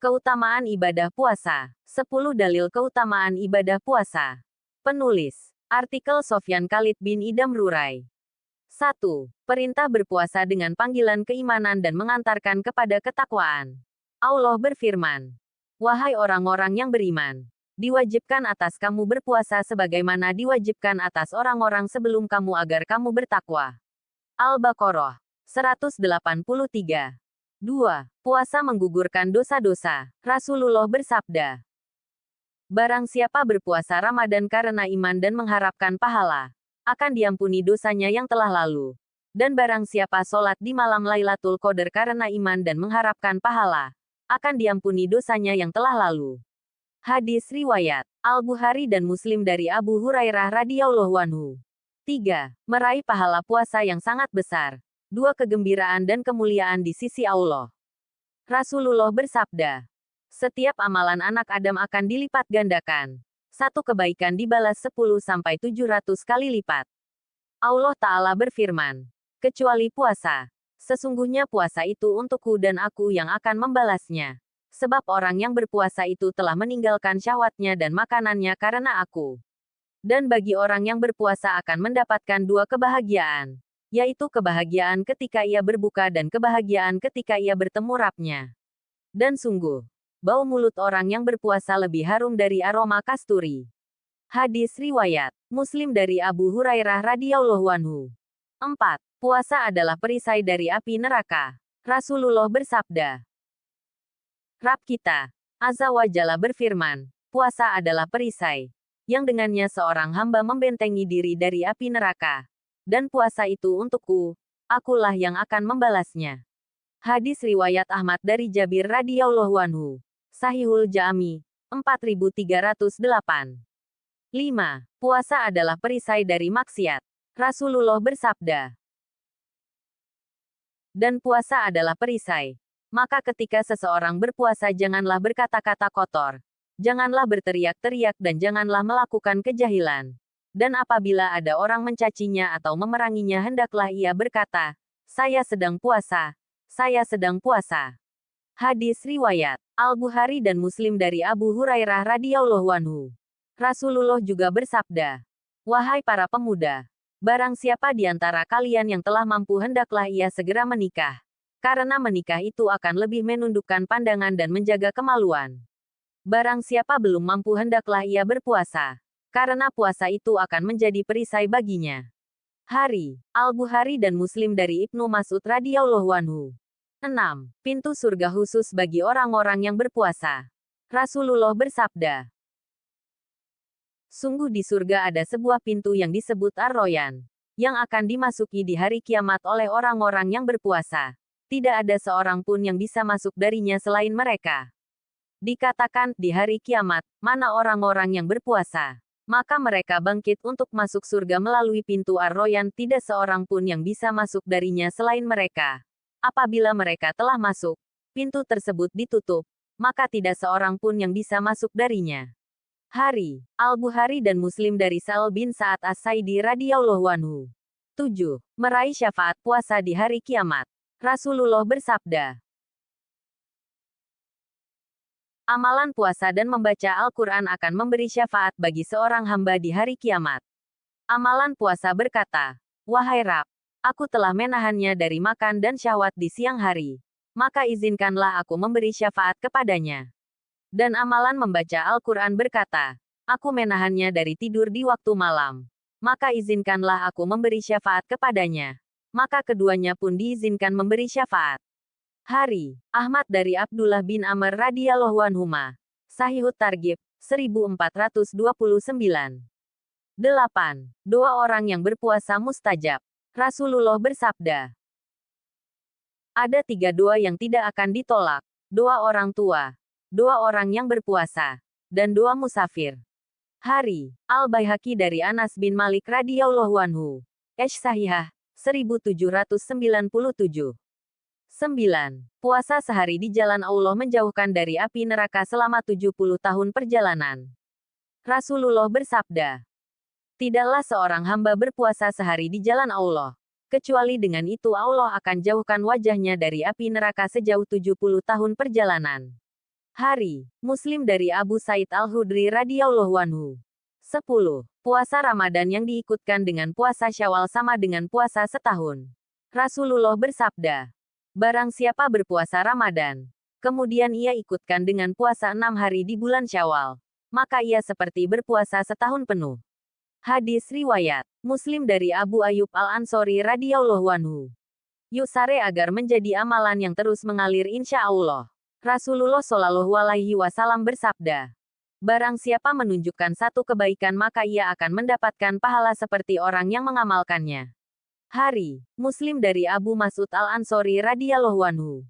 Keutamaan ibadah puasa. 10 dalil keutamaan ibadah puasa. Penulis. Artikel Sofyan Khalid bin Idam Rurai. 1. Perintah berpuasa dengan panggilan keimanan dan mengantarkan kepada ketakwaan. Allah berfirman, "Wahai orang-orang yang beriman, diwajibkan atas kamu berpuasa sebagaimana diwajibkan atas orang-orang sebelum kamu agar kamu bertakwa." Al-Baqarah 183. 2. Puasa menggugurkan dosa-dosa. Rasulullah bersabda, "Barang siapa berpuasa Ramadan karena iman dan mengharapkan pahala, akan diampuni dosanya yang telah lalu. Dan barang siapa sholat di malam Lailatul Qadar karena iman dan mengharapkan pahala, akan diampuni dosanya yang telah lalu." Hadis riwayat Al-Bukhari dan Muslim dari Abu Hurairah radhiyallahu anhu. 3. Meraih pahala puasa yang sangat besar. 2. Kegembiraan dan kemuliaan di sisi Allah. Rasulullah bersabda, "Setiap amalan anak Adam akan dilipat gandakan. Satu kebaikan dibalas 10-700 kali lipat." Allah Ta'ala berfirman, "Kecuali puasa. Sesungguhnya puasa itu untukku dan aku yang akan membalasnya. Sebab orang yang berpuasa itu telah meninggalkan syahwatnya dan makanannya karena aku. Dan bagi orang yang berpuasa akan mendapatkan 2 kebahagiaan, yaitu kebahagiaan ketika ia berbuka dan kebahagiaan ketika ia bertemu Rabb-nya. Dan sungguh, bau mulut orang yang berpuasa lebih harum dari aroma kasturi." Hadis riwayat Muslim dari Abu Hurairah radhiyallahu anhu. 4. Puasa adalah perisai dari api neraka. Rasulullah bersabda, "Rabb kita, Azza wa Jalla berfirman, puasa adalah perisai, yang dengannya seorang hamba membentengi diri dari api neraka. Dan puasa itu untukku, akulah yang akan membalasnya." Hadis riwayat Ahmad dari Jabir radhiyallahu anhu. Sahihul Jami 4308. 5. Puasa adalah perisai dari maksiat. Rasulullah bersabda, "Dan puasa adalah perisai. Maka ketika seseorang berpuasa janganlah berkata-kata kotor, janganlah berteriak-teriak dan janganlah melakukan kejahilan. Dan apabila ada orang mencacinya atau memeranginya hendaklah ia berkata, 'Saya sedang puasa, saya sedang puasa.'" Hadis riwayat Al-Bukhari dan Muslim dari Abu Hurairah radhiyallahu anhu. Rasulullah juga bersabda, "Wahai para pemuda, barang siapa di antara kalian yang telah mampu hendaklah ia segera menikah. Karena menikah itu akan lebih menundukkan pandangan dan menjaga kemaluan. Barang siapa belum mampu hendaklah ia berpuasa. Karena puasa itu akan menjadi perisai baginya." Hari Al-Bukhari dan Muslim dari Ibnu Mas'ud radhiyallahu anhu. 6. Pintu surga khusus bagi orang-orang yang berpuasa. Rasulullah bersabda, "Sungguh di surga ada sebuah pintu yang disebut Ar-Royan, yang akan dimasuki di hari kiamat oleh orang-orang yang berpuasa. Tidak ada seorang pun yang bisa masuk darinya selain mereka." Dikatakan, di hari kiamat, mana orang-orang yang berpuasa? Maka mereka bangkit untuk masuk surga melalui pintu Ar-Royan, tidak seorang pun yang bisa masuk darinya selain mereka. Apabila mereka telah masuk, pintu tersebut ditutup, maka tidak seorang pun yang bisa masuk darinya. Hari Al-Bukhari dan Muslim dari Sa'al bin Sa'ad As-Sa'idi radhiyallahu anhu. 7. Meraih syafaat puasa di hari kiamat. Rasulullah bersabda, "Amalan puasa dan membaca Al-Quran akan memberi syafaat bagi seorang hamba di hari kiamat." Amalan puasa berkata, "Wahai Rabb, aku telah menahannya dari makan dan syahwat di siang hari. Maka izinkanlah aku memberi syafaat kepadanya." Dan amalan membaca Al-Quran berkata, "Aku menahannya dari tidur di waktu malam. Maka izinkanlah aku memberi syafaat kepadanya." Maka keduanya pun diizinkan memberi syafaat. Hari Ahmad dari Abdullah bin Amr radhiyallahu anhuma. Sahihut Targhib 1429. 8. Doa orang yang berpuasa mustajab. Rasulullah bersabda, "Ada 3 doa yang tidak akan ditolak. Doa orang tua, doa orang yang berpuasa, dan doa musafir." Hari Al-Baihaqi dari Anas bin Malik radhiyallahu anhu. Sahihah 1797. 9. Puasa sehari di jalan Allah menjauhkan dari api neraka selama 70 tahun perjalanan. Rasulullah bersabda, "Tidaklah seorang hamba berpuasa sehari di jalan Allah, kecuali dengan itu Allah akan jauhkan wajahnya dari api neraka sejauh 70 tahun perjalanan." Hari Muslim dari Abu Said Al-Hudri radhiyallahu anhu. 10. Puasa Ramadan yang diikutkan dengan puasa Syawal sama dengan puasa setahun. Rasulullah bersabda, barang siapa berpuasa Ramadan, kemudian ia ikutkan dengan puasa 6 hari di bulan Syawal, maka ia seperti berpuasa setahun penuh. Hadis riwayat Muslim dari Abu Ayyub Al-Ansori radhiyallahu anhu. Yuk sare agar menjadi amalan yang terus mengalir insya Allah. Rasulullah Shallallahu Alaihi Wasallam bersabda, barang siapa menunjukkan satu kebaikan maka ia akan mendapatkan pahala seperti orang yang mengamalkannya. Hari Muslim dari Abu Mas'ud Al-Ansori radhiyallahu anhu.